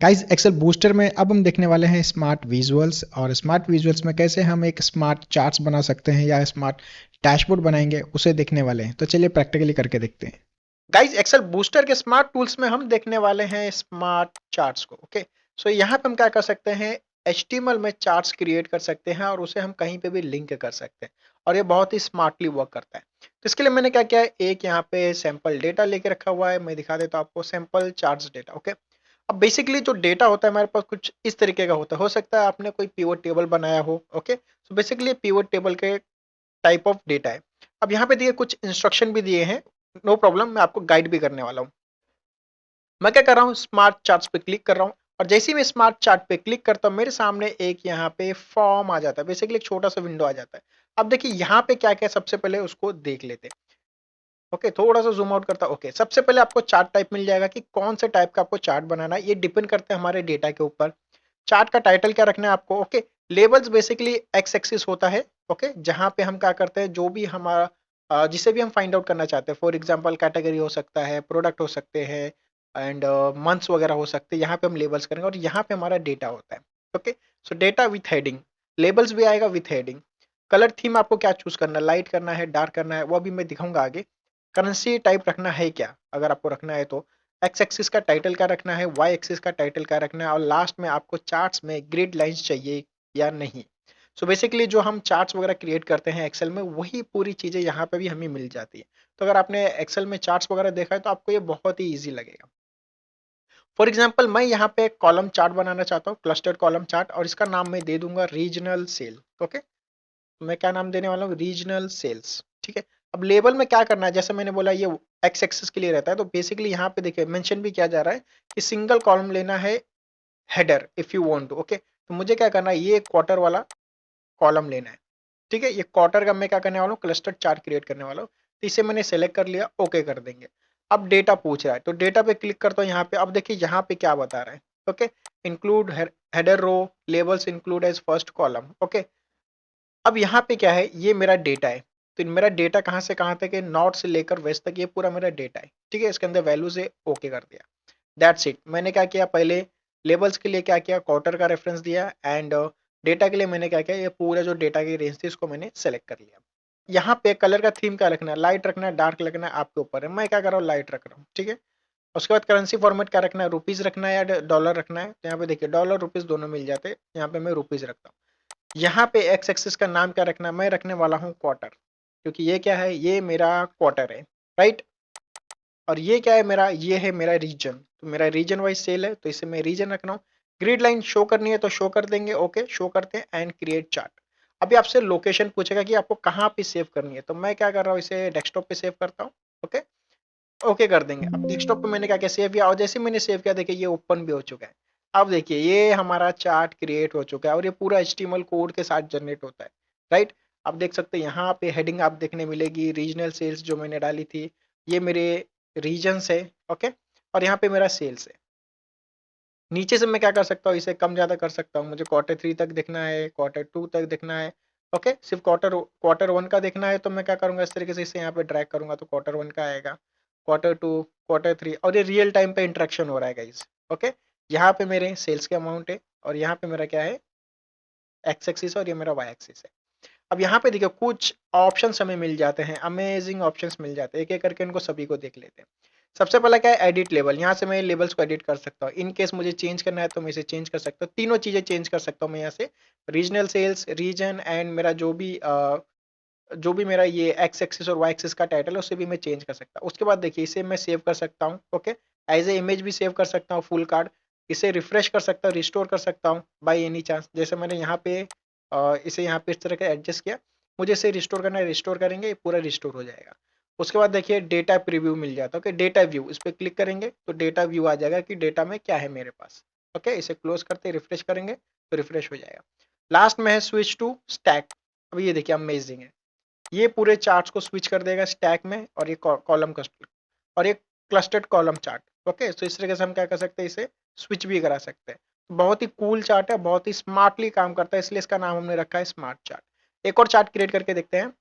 Guys Excel booster में अब हम देखने वाले हैं स्मार्ट विजुअल्स, और स्मार्ट विजुअल्स में कैसे हम एक स्मार्ट चार्ट्स बना सकते हैं या स्मार्ट डैशबोर्ड बनाएंगे, उसे देखने वाले हैं। तो चलिए प्रैक्टिकली करके देखते हैं। गाइस एक्सेल बूस्टर के स्मार्ट टूल्स में हम देखने वाले हैं स्मार्ट चार्ट्स को। ओके, सो यहाँ पे हम क्या कर सकते हैं, HTML में चार्ट्स क्रिएट कर सकते हैं और उसे हम कहीं पे भी लिंक कर सकते हैं, और ये बहुत ही स्मार्टली वर्क करता है। तो इसके लिए मैंने क्या किया है, एक यहाँ पे सैंपल डेटा लेके रखा हुआ है। मैं दिखा देता हूँ आपको सैंपल चार्ट्स डेटा। ओके, अब बेसिकली जो डेटा होता है हमारे पास कुछ इस तरीके का होता है। हो सकता है आपने कोई पिवट टेबल बनाया हो। Okay, so basically pivot table के टाइप ऑफ डेटा है। अब यहाँ पे दिए कुछ इंस्ट्रक्शन भी दिए हैं, नो प्रॉब्लम, मैं आपको गाइड भी करने वाला हूँ। मैं क्या कर रहा हूँ, स्मार्ट चार्ट्स पे क्लिक कर रहा हूँ, और जैसे ही मैं स्मार्ट चार्ट पे क्लिक करता हूँ मेरे सामने एक यहाँ पे फॉर्म आ जाता है, बेसिकली एक छोटा सा विंडो आ जाता है। अब देखिए यहाँ पे क्या क्या, सबसे पहले उसको देख लेते हैं। ओके, थोड़ा सा जूम आउट करता। ओके, सबसे पहले आपको चार्ट टाइप मिल जाएगा कि कौन से टाइप का आपको चार्ट बनाना है। ये डिपेंड करता है हमारे डेटा के ऊपर। चार्ट का टाइटल क्या रखना है आपको। Okay, labels basically x axis होता है। ओके, जहां पे हम क्या करते हैं, जो भी हमारा जिसे भी हम फाइंड आउट करना चाहते हैं, फॉर एग्जांपल कैटेगरी हो सकता है, प्रोडक्ट हो सकते हैं, एंड मंथ्स वगैरह हो सकते हैं, यहाँ पे हम लेबल्स करेंगे और यहाँ पे हमारा डेटा होता है। Okay, so data with heading, labels भी आएगा विथ हेडिंग। कलर थीम आपको क्या चूज करना है, लाइट करना है, डार्क करना है, वो अभी मैं दिखाऊंगा आगे। करेंसी टाइप रखना है क्या, अगर आपको रखना है तो। एक्स एक्सिस का टाइटल क्या रखना है, वाई एक्सिस का टाइटल क्या रखना है, और लास्ट में आपको चार्ट्स में ग्रिड लाइंस चाहिए या नहीं। सो बेसिकली जो हम चार्ट्स वगैरह क्रिएट करते हैं एक्सेल में, वही पूरी चीजें यहाँ पे भी हमें मिल जाती है। तो अगर आपने एक्सेल में चार्ट्स वगैरह देखा है तो आपको ये बहुत ही ईजी लगेगा। फॉर एग्जाम्पल मैं यहाँ पे कॉलम चार्ट बनाना चाहता हूँ, क्लस्टर्ड कॉलम चार्ट, और इसका नाम मैं दे दूंगा रीजनल सेल। ओके, मैं क्या नाम देने वाला हूँ, रीजनल सेल्स। ठीक है, अब लेबल में क्या करना है, जैसे मैंने बोला ये एक्स एक्सिस के लिए रहता है, तो बेसिकली यहाँ पे देखिए मेंशन भी किया जा रहा है कि सिंगल कॉलम लेना है, header if you want to. Okay, तो मुझे क्या करना है, ये क्वार्टर वाला कॉलम लेना है। ठीक है, ये क्वार्टर का मैं क्या करने वाला हूँ, क्लस्टर चार्ट क्रिएट करने वाला हूँ। तो इसे मैंने सेलेक्ट कर लिया, ओके कर देंगे। अब डेटा पूछ रहा है तो डेटा पे क्लिक करता हूँ यहाँ पे। अब देखिए यहाँ पे क्या बता रहा है। Okay, include header row, labels include as first column. Okay, अब यहाँ पे क्या है, ये मेरा डेटा है। तो मेरा डेटा कहाँ से कहाँ तक है, नॉर्थ से लेकर वेस्ट तक, ये पूरा मेरा डेटा है। ठीक है, इसके अंदर वैल्यू से ओके कर दिया। That's it. मैंने क्या किया, पहले लेबल्स के लिए क्या किया, क्वार्टर का रेफरेंस दिया, एंड डेटा के लिए मैंने क्या किया, ये पूरा जो डेटा की रेंज थी इसको मैंने सेलेक्ट कर लिया। यहाँ पे कलर का थीम क्या रखना है, लाइट रखना है, डार्क रखना है, आपके ऊपर है। मैं क्या कर रहा हूँ, लाइट रख रहा हूँ। ठीक है, उसके बाद करेंसी फॉर्मेट क्या रखना है, रुपीज रखना है या डॉलर रखना है। तो यहाँ पे देखिए डॉलर रुपीज दोनों मिल जाते हैं, यहाँ पे मैं रुपीज रखता हूँ। यहाँ पे एक्स एक्सिस का नाम क्या रखना है, मैं रखने वाला हूँ क्वार्टर, क्योंकि ये क्या है, ये मेरा क्वार्टर है, राइट। और ये क्या है मेरा, ये है मेरा रीजन। तो मेरा रीजन वाइज सेल है, तो इसे मैं रीजन रख रहा हूँ। ग्रिड लाइन शो करनी है तो शो कर देंगे। ओके, शो करते हैं एंड क्रिएट चार्ट। अभी आपसे लोकेशन पूछेगा कि आपको कहाँ पे सेव करनी है, तो मैं क्या कर रहा हूँ, इसे डेस्कटॉप पे सेव करता हूँ। ओके, ओके कर देंगे। अब डेस्कटॉप पे मैंने क्या क्या सेव किया, और जैसे मैंने सेव किया देखिए ये ओपन भी हो चुका है। अब देखिए ये हमारा चार्ट क्रिएट हो चुका है, और ये पूरा HTML कोड के साथ जनरेट होता है, राइट। आप देख सकते हैं यहाँ पे हेडिंग आप देखने मिलेगी, रीजनल सेल्स जो मैंने डाली थी, ये मेरे रीजन्स है। ओके, और यहाँ पे मेरा सेल्स है। नीचे से मैं क्या कर सकता हूँ, इसे कम ज्यादा कर सकता हूँ। मुझे क्वार्टर 3 तक देखना है, क्वार्टर 2 तक देखना है। ओके, सिर्फ क्वार्टर 1 का देखना है, तो मैं क्या करूंगा, इस तरीके से इसे यहाँ पे ड्रैग करूंगा तो क्वार्टर 1 का आएगा, क्वार्टर 2, क्वार्टर 3, और ये रियल टाइम पे इंटरेक्शन हो रहा है गाइज। ओके, यहाँ पे मेरे सेल्स के अमाउंट है, और यहाँ पे मेरा क्या है, एक्स एक्सिस, और ये मेरा वाई एक्सिस है। अब यहाँ पे देखिए कुछ ऑप्शंस हमें मिल जाते हैं, अमेजिंग ऑप्शंस मिल जाते हैं। एक एक करके इनको सभी को देख लेते हैं। सबसे पहला क्या है, एडिट लेबल। यहाँ से मैं लेबल्स को एडिट कर सकता हूँ। इन केस मुझे चेंज करना है तो मैं इसे चेंज कर सकता हूँ। तीनों चीजें चेंज कर सकता हूँ मैं यहाँ से, रीजनल सेल्स, रीजन, एंड मेरा जो भी मेरा ये एक्स एक्सिस और वाई एक्सिस का टाइटल है उसे भी मैं चेंज कर सकता हूँ। उसके बाद देखिए इसे मैं सेव कर सकता हूँ। ओके, एज ए इमेज भी सेव कर सकता हूँ, फुल कार्ड। इसे रिफ्रेश कर सकता हूँ, रिस्टोर कर सकता हूँ बाई एनी चांस। जैसे मैंने यहाँ पे इसे यहाँ पे इस तरह का एडजस्ट किया, मुझे इसे रिस्टोर करना है, रिस्टोर करेंगे, ये पूरा रिस्टोर हो जाएगा। उसके बाद देखिए डेटा प्रीव्यू मिल जाता है। ओके, डेटा व्यू, इस पर क्लिक करेंगे तो डेटा व्यू आ जाएगा कि डेटा में क्या है मेरे पास। ओके, इसे क्लोज करते रिफ्रेश करेंगे तो रिफ्रेश हो जाएगा। लास्ट में है स्विच टू स्टैक। अब ये देखिए अमेजिंग है, ये पूरे चार्ट्स को स्विच कर देगा स्टैक में, और ये कॉलम क्लस्टर, और ये क्लस्टर्ड कॉलम चार्ट। ओके, तो इस तरीके से हम क्या कर सकते हैं, इसे स्विच भी करा सकते हैं। तो बहुत ही कूल चार्ट है, बहुत ही स्मार्टली काम करता है, इसलिए इसका नाम हमने रखा है स्मार्ट चार्ट। एक और चार्ट क्रिएट करके देखते हैं।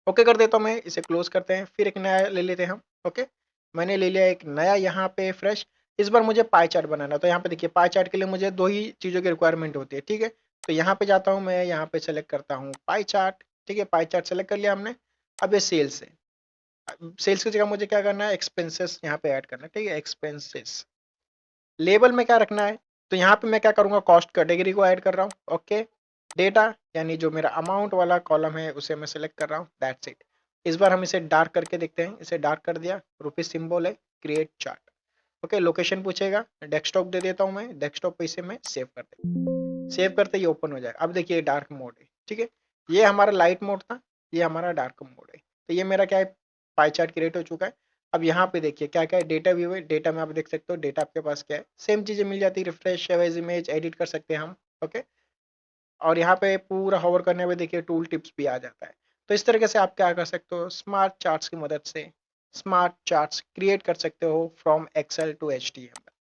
ओके कर देता हूँ मैं, इसे क्लोज करते हैं, फिर एक नया ले लेते हैं हम। ओके, मैंने ले लिया एक नया यहाँ पे फ्रेश। इस बार मुझे पाई चार्ट बनाना है, तो यहाँ पे देखिए पाई चार्ट के लिए मुझे 2 ही चीज़ों की रिक्वायरमेंट होती है, ठीक है। तो यहाँ पे जाता हूँ मैं, यहाँ पे सेलेक्ट करता हूँ पाई चार्ट, ठीक है, पाई चार्ट सेलेक्ट कर लिया हमने। अब ये सेल्स है, सेल्स की जगह मुझे क्या करना है, एक्सपेंसेस यहाँ पे ऐड करना है, ठीक है, एक्सपेंसेस। लेबल में क्या रखना है, तो यहाँ पे मैं क्या करूँगा, कॉस्ट कैटेगरी को ऐड कर रहा हूँ, ओके। डेटा यानी जो मेरा अमाउंट वाला कॉलम है उसे मैं सेलेक्ट कर रहा हूँ, दैट्स इट। इस बार हम इसे डार्क करके देखते हैं, इसे डार्क कर दिया, रुपीज सिंबल है, क्रिएट चार्ट, ओके। लोकेशन पूछेगा, डेस्कटॉप दे देता हूँ मैं, डेस्कटॉप पे इसे मैं सेव कर देता, सेव करते ही ओपन हो जाएगा। अब देखिए डार्क मोड है, ठीक है, ये हमारा लाइट मोड था, ये हमारा डार्क मोड है। तो ये मेरा क्या है, पाई चार्ट क्रिएट हो चुका है। अब यहाँ पे देखिए क्या क्या है, डेटा व्यू है, डेटा में आप देख सकते हो डेटा आपके पास क्या है, सेम चीजें मिल जाती है, refresh, save as image, edit कर सकते हैं हम, ओके। और यहाँ पे पूरा होवर करने पे देखिए टूल टिप्स भी आ जाता है। तो इस तरीके से आप क्या कर सकते हो, स्मार्ट चार्ट्स की मदद से स्मार्ट चार्ट्स क्रिएट कर सकते हो फ्रॉम एक्सेल टू एचटीएमएल।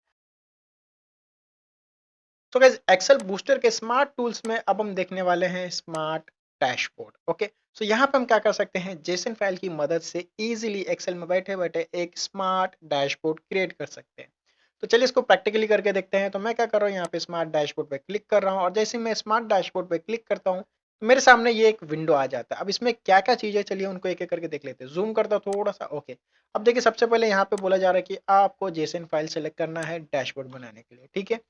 तो गाइस एक्सेल बूस्टर के स्मार्ट टूल्स में अब हम देखने वाले हैं स्मार्ट डैशबोर्ड, ओके। सो यहाँ पे हम क्या कर सकते हैं, जेसन फाइल की मदद से इजीली एक्सेल में बैठे बैठे एक स्मार्ट डैशबोर्ड क्रिएट कर सकते हैं। तो चलिए इसको प्रैक्टिकली करके देखते हैं। तो मैं क्या कर रहा हूँ, यहाँ पे स्मार्ट डैशबोर्ड पे क्लिक कर रहा हूँ, और जैसे मैं स्मार्ट डैशबोर्ड पे क्लिक करता हूँ तो मेरे सामने ये एक विंडो आ जाता है। अब इसमें क्या क्या चीजें, चलिए उनको एक एक करके देख लेते हैं। जूम करता हूँ थोड़ा सा, ओके। अब देखिए सबसे पहले यहाँ पे बोला जा रहा है कि आपको जेसन फाइल सेलेक्ट करना है डैशबोर्ड बनाने के लिए, ठीक है।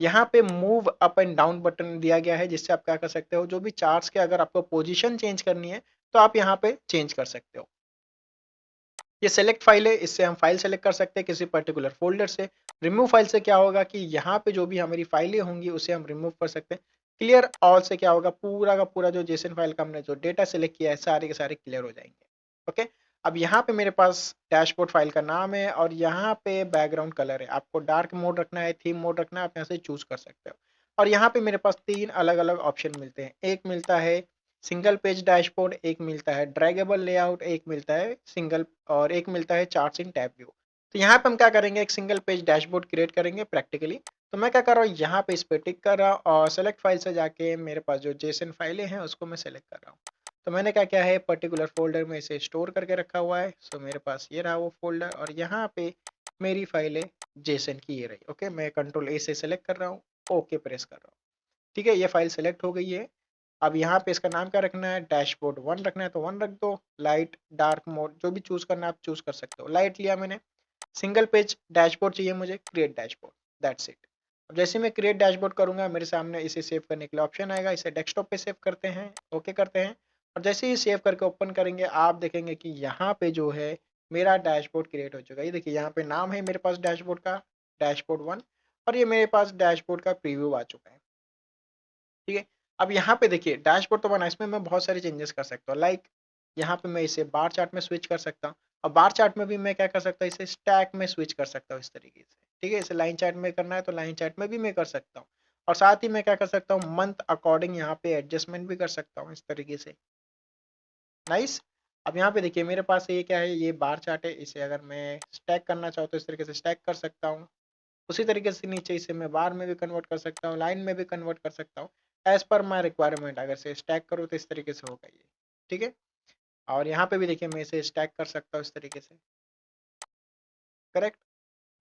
यहाँ पे move up and down button दिया गया है, जिससे आप क्या कर सकते हो, जो भी चार्ट्स के अगर आपको पोजीशन चेंज करनी है तो आप यहाँ पे चेंज कर सकते हो। ये सेलेक्ट फाइल है, इससे हम फाइल सेलेक्ट कर सकते हैं किसी पर्टिकुलर फोल्डर से। रिमूव फाइल से क्या होगा कि यहाँ पे जो भी हमारी फाइलें होंगी उसे हम रिमूव कर सकते हैं। क्लियर ऑल से क्या होगा, पूरा का पूरा जो जेसन फाइल का हमने जो डेटा सेलेक्ट किया है सारे के सारे क्लियर हो जाएंगे, ओके। अब यहाँ पे मेरे पास डैशबोर्ड फाइल का नाम है, और यहाँ पे बैकग्राउंड कलर है, आपको डार्क मोड रखना है, थीम मोड रखना है, आप यहाँ से चूज कर सकते हो। और यहाँ पे मेरे पास 3 अलग अलग ऑप्शन मिलते हैं, एक मिलता है सिंगल पेज डैशबोर्ड, एक मिलता है ड्रैगेबल लेआउट, एक मिलता है सिंगल, और एक मिलता है चार्ट्स इन टैब व्यू। तो यहाँ पे हम क्या करेंगे, एक सिंगल पेज डैशबोर्ड क्रिएट करेंगे प्रैक्टिकली। तो मैं क्या कर रहा हूँ, यहाँ पे इस पे टिक कर रहा हूँ, और सेलेक्ट फाइल से जाके मेरे पास जो जेसन फाइलें हैं उसको मैं सेलेक्ट कर रहा हूँ। तो मैंने क्या किया है, पर्टिकुलर फोल्डर में इसे स्टोर करके रखा हुआ है। सो मेरे पास ये रहा वो फोल्डर, और यहाँ पे मेरी फाइलें जेसन की ये रही, ओके। मैं कंट्रोल ए से सेलेक्ट कर रहा हूँ, ओके प्रेस कर रहा हूँ, ठीक है। ये फाइल सेलेक्ट हो गई है। अब यहाँ पे इसका नाम क्या रखना है, डैशबोर्ड 1 रखना है तो 1 रख दो। लाइट डार्क मोड जो भी चूज करना है आप चूज कर सकते हो। लाइट लिया मैंने। सिंगल पेज डैशबोर्ड चाहिए मुझे, क्रिएट डैशबोर्ड, दैट्स इट। अब जैसे मैं क्रिएट डैशबोर्ड करूंगा मेरे सामने इसे सेव करने के लिए ऑप्शन आएगा, इसे डेस्कटॉप पे सेव करते हैं, ओके करते हैं। और जैसे ही सेव करके ओपन करेंगे आप देखेंगे कि यहाँ पे जो है मेरा डैशबोर्ड क्रिएट हो चुका है। ये देखिए यहाँ पे नाम है मेरे पास डैशबोर्ड का, डैशबोर्ड 1, और ये मेरे पास डैशबोर्ड का प्रीव्यू आ चुका है, ठीक है। अब यहाँ पे देखिए डैशबोर्ड तो बना, इसमें मैं बहुत सारे चेंजेस कर सकता हूँ, लाइक यहाँ पे मैं इसे बार चार्ट में स्विच कर सकता हूँ, और बार चार्ट में भी मैं क्या कर सकता हूँ, इसे स्टैक में स्विच कर सकता हूँ इस तरीके से, ठीक है। इसे लाइन चार्ट में करना है तो लाइन चार्ट में भी मैं कर सकता हूँ, और साथ ही मैं क्या कर सकता हूँ, मंथ अकॉर्डिंग यहाँ पे एडजस्टमेंट भी कर सकता हूँ इस तरीके से, नाइस। अब यहाँ पे देखिए मेरे पास ये क्या है, ये बार चार्ट है, इसे अगर मैं स्टैक करना चाहूँ तो इस तरीके से स्टैक कर सकता हूँ। उसी तरीके से नीचे इसे मैं बार में भी कन्वर्ट कर सकता हूँ, लाइन में भी कन्वर्ट कर सकता हूँ, एज पर माई रिक्वायरमेंट। अगर से स्टैक करूँ तो इस तरीके से होगा ये, ठीक है। और यहाँ पे भी देखिए मैं इसे स्टैक कर सकता हूँ इस तरीके से, करेक्ट।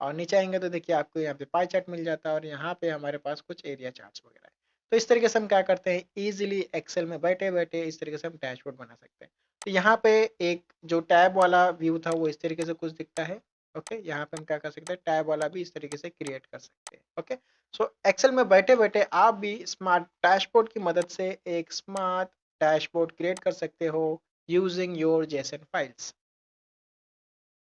और नीचे आएंगे तो देखिए आपको यहाँ पे पाई चार्ट मिल जाता है, और यहाँ पे हमारे पास कुछ एरिया चार्ट्स वगैरह है। तो इस तरीके से हम क्या करते हैं, इजीली एक्सेल में बैठे बैठे इस तरीके से हम डैशबोर्ड बना सकते हैं। तो यहाँ पे एक जो टैब वाला व्यू था वो इस तरीके से कुछ दिखता है, ओके। यहाँ पे हम क्या कर सकते हैं, टैब वाला भी इस तरीके से क्रिएट कर सकते हैं, ओके। सो एक्सेल में बैठे बैठे आप भी स्मार्ट डैशबोर्ड की मदद से एक स्मार्ट डैशबोर्ड क्रिएट कर सकते हो यूजिंग योर जेसन फाइल्स।